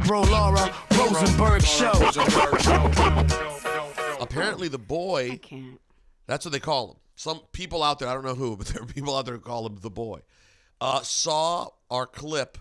Ebro, Laura, Rosenberg show. Apparently the boy, I can't. that's what they call him. Some people out there, I don't know who, but there are people out there who call him the boy, saw our clip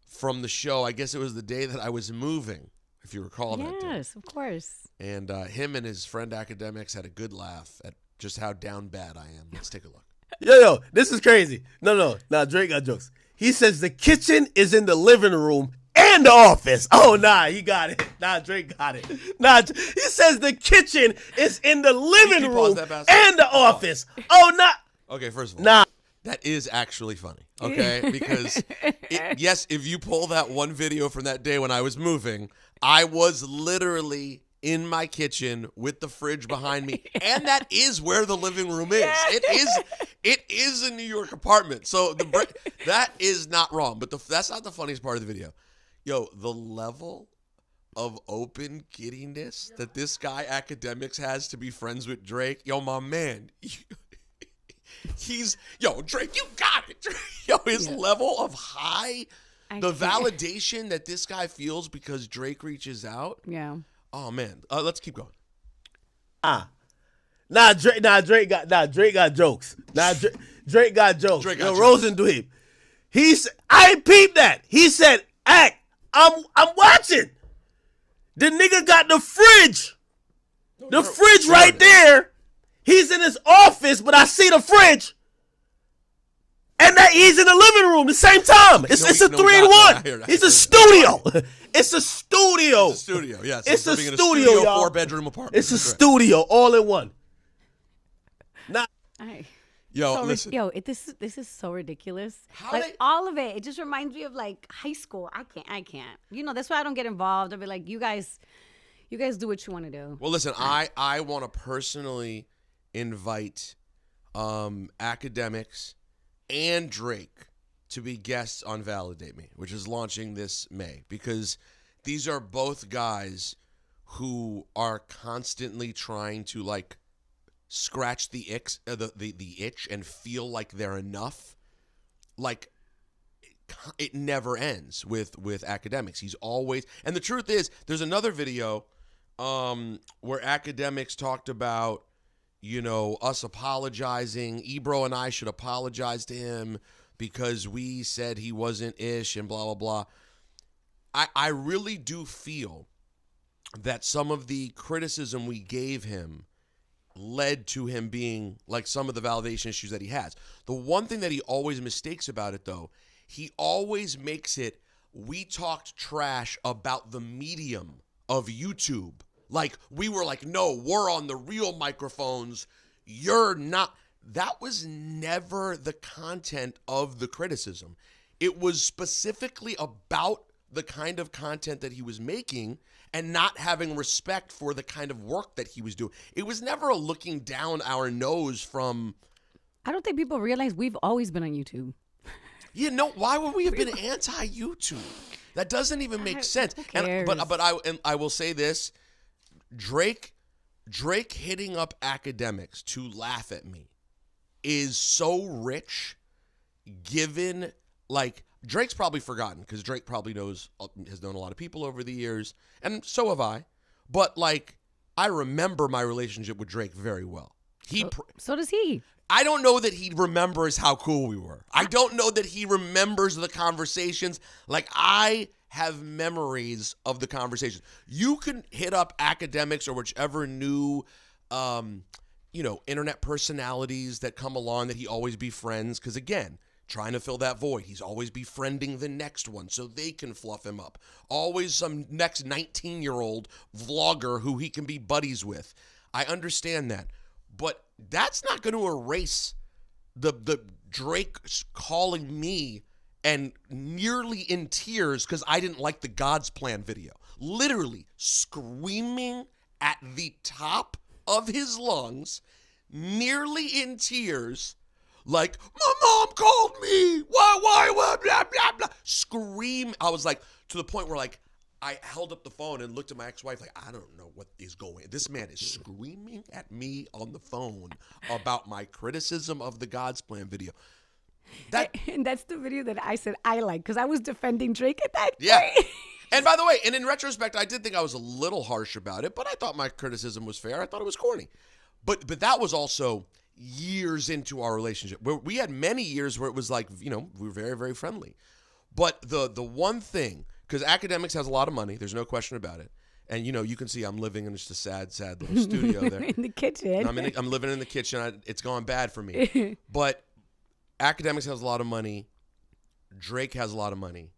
from the show. I guess it was the day that I was moving, if you recall that day. Yes, of course. And him and his friend Akademiks had a good laugh at just how down bad I am. Let's take a look. Yo, this is crazy. No, Drake got jokes. He says the kitchen is in the living room and the office. Oh, nah, he got it. Nah, Drake got it. Nah, he says the kitchen is in the living room and the office. Oh, nah. Okay, first of all. Nah. That is actually funny, okay? Because, yes, if you pull that one video from that day when I was moving, I was literally in my kitchen with the fridge behind me, and that is where the living room is. It is a New York apartment, so that is not wrong. But that's not the funniest part of the video. Yo, the level of open giddiness that this guy Akademiks has to be friends with Drake, yo, my man. Drake, you got it. Yo, his level of high, the validation that this guy feels because Drake reaches out. Yeah. Oh man, let's keep going. Drake got jokes. Drake got jokes. Rosenberg. I peeped that. He said, "Act, I'm watching." The nigga got the fridge. The fridge right there. He's in his office, but I see the fridge. And that he's in the living room at the same time. It's a 3-in-1. It's a studio. It's a studio. It's a studio, yes. It's a studio, y'all. 4-bedroom apartment. It's a studio, all in one. Listen. This is so ridiculous. All of it. It just reminds me of like high school. I can't. That's why I don't get involved. I'll be like, you guys do what you want to do. Well, listen, I want to personally invite Akademiks and Drake to be guests on Validate Me, which is launching this May, because these are both guys who are constantly trying to like scratch the itch and feel like they're enough. Like it never ends with Akademiks. He's always, and the truth is, there's another video where Akademiks talked about, us apologizing. Ebro and I should apologize to him because we said he wasn't ish and blah, blah, blah. I really do feel that some of the criticism we gave him led to him being like some of the validation issues that he has. The one thing that he always mistakes about it, though, he always makes it, we talked trash about the medium of YouTube. Like, we were like, no, we're on the real microphones. You're not. That was never the content of the criticism. It was specifically about the kind of content that he was making and not having respect for the kind of work that he was doing. It was never a looking down our nose from. I don't think people realize we've always been on YouTube. Yeah, no, why would we have been anti-YouTube? That doesn't even make sense. Who cares? But I will say this. Drake hitting up Akademiks to laugh at me is so rich, given, like, Drake's probably forgotten because Drake probably has known a lot of people over the years, and so have I. But, like, I remember my relationship with Drake very well. So does he. I don't know that he remembers how cool we were. I don't know that he remembers the conversations. Like, I have memories of the conversations. You can hit up Akademiks or whichever new, internet personalities that come along that he always befriends. Because, again, trying to fill that void. He's always befriending the next one so they can fluff him up. Always some next 19-year-old vlogger who he can be buddies with. I understand that. But that's not going to erase the Drake calling me and nearly in tears because I didn't like the God's Plan video. Literally screaming at the top of his lungs, nearly in tears, like, my mom called me. Why, blah, blah, blah. Scream. I was like, to the point where, like, I held up the phone and looked at my ex-wife like, I don't know what is going on. This man is screaming at me on the phone about my criticism of the God's Plan video. And that's the video that I said I like because I was defending Drake at that point. And by the way, and in retrospect, I did think I was a little harsh about it, but I thought my criticism was fair. I thought it was corny. But that was also years into our relationship. We had many years where it was like, we were very, very friendly. But the one thing, because Akademiks has a lot of money, there's no question about it. And, you can see I'm living in just a sad, sad little studio there. In the kitchen. I'm living in the kitchen. It's gone bad for me. But Akademiks has a lot of money. Drake has a lot of money.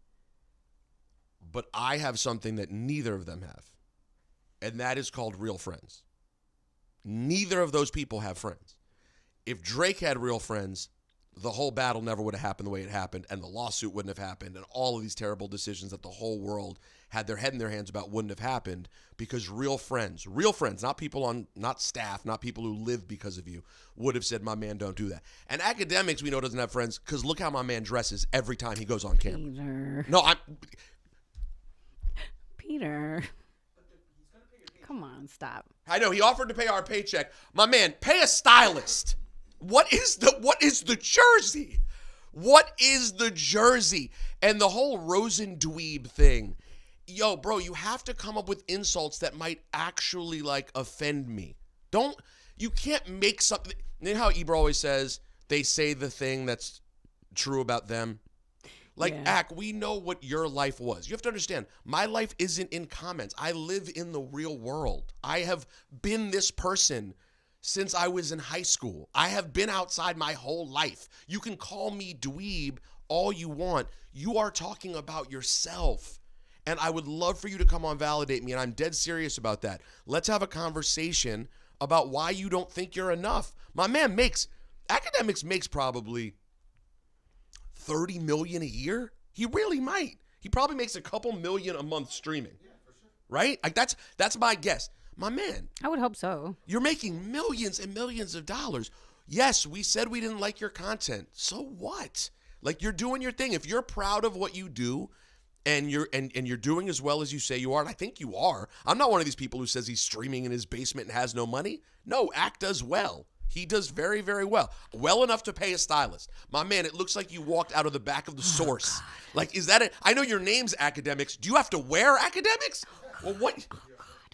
But I have something that neither of them have. And that is called real friends. Neither of those people have friends. If Drake had real friends, the whole battle never would have happened the way it happened, and the lawsuit wouldn't have happened, and all of these terrible decisions that the whole world had their head in their hands about wouldn't have happened, because real friends, not people not staff, not people who live because of you, would have said, my man, don't do that. And Akademiks, we know, doesn't have friends, because look how my man dresses every time he goes on camera. Peter. No, Peter. Come on, stop. I know, he offered to pay our paycheck. My man, pay a stylist. What is the jersey? What is the jersey? And the whole Rosenberg thing. Yo, bro, you have to come up with insults that might actually, offend me. You can't make something. You know how Ebro always says, they say the thing that's true about them? We know what your life was. You have to understand, my life isn't in comments. I live in the real world. I have been this person since I was in high school. I have been outside my whole life. You can call me dweeb all you want. You are talking about yourself. And I would love for you to come on Validate Me, and I'm dead serious about that. Let's have a conversation about why you don't think you're enough. My man Akademiks makes probably $30 million a year. He really might. He probably makes a couple million a month streaming. Yeah, for sure. Right? That's my guess. My man. I would hope so. You're making millions and millions of dollars. Yes, we said we didn't like your content. So what? You're doing your thing. If you're proud of what you do and you're doing as well as you say you are, and I think you are. I'm not one of these people who says he's streaming in his basement and has no money. No, Ak does well. He does very, very well. Well enough to pay a stylist. My man, it looks like you walked out of the back of the Source. Is that it? I know your name's Akademiks. Do you have to wear Akademiks? Well, what?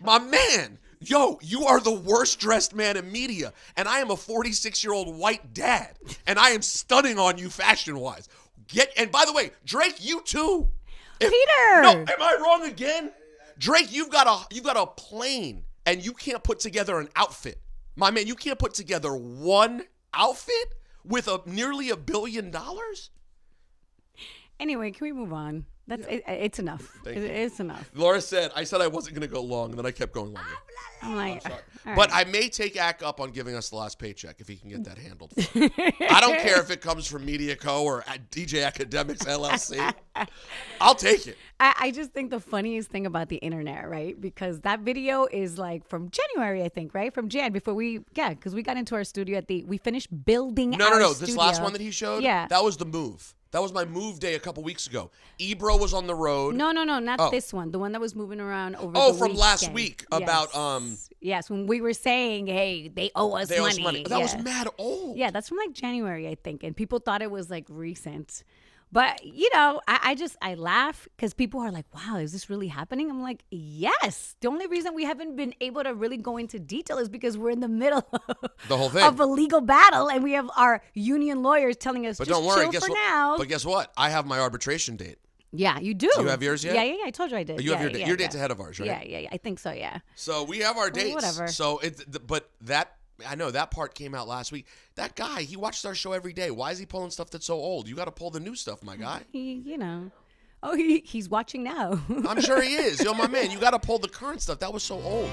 My man, yo, you are the worst dressed man in media. And I am a 46-year-old white dad. And I am stunning on you fashion-wise. And by the way, Drake, you too. Peter! No, am I wrong again? Drake, you've got a plane and you can't put together an outfit. My man, you can't put together one outfit with nearly $1 billion? Anyway, can we move on? It's enough. It's enough. Laura said, I said I wasn't going to go long, and then I kept going longer. I'm like, but I may take Ak up on giving us the last paycheck if he can get that handled. I don't care if it comes from Media Co. or DJ Akademiks LLC. I'll take it. I just think the funniest thing about the internet, right? Because that video is from January, I think, right? From Jan, because we got into our studio we finished building our studio. This last one that he showed? Yeah. That was the move. That was my move day a couple weeks ago. Ebro was on the road. No, not this one. The one that was moving around over the from weekend. Last week about Yes, when we were saying, hey, they owe us money. That was mad old. Yeah, that's from January, I think, and people thought it was recent. But, I laugh because people are like, wow, is this really happening? I'm like, yes. The only reason we haven't been able to really go into detail is because we're in the middle the whole thing. of a legal battle, and we have our union lawyers telling us, but just don't worry, chill for now. But guess what? I have my arbitration date. Yeah, you do. Do you have yours yet? Yeah, I told you I did. You have your date. Your date's ahead of ours, right? Yeah. I think so, yeah. So we have our dates. Whatever. So I know that part came out last week. That guy, he watches our show every day. Why is he pulling stuff that's so old? You got to pull the new stuff, my guy. He's watching now. I'm sure he is. Yo, my man, you got to pull the current stuff. That was so old.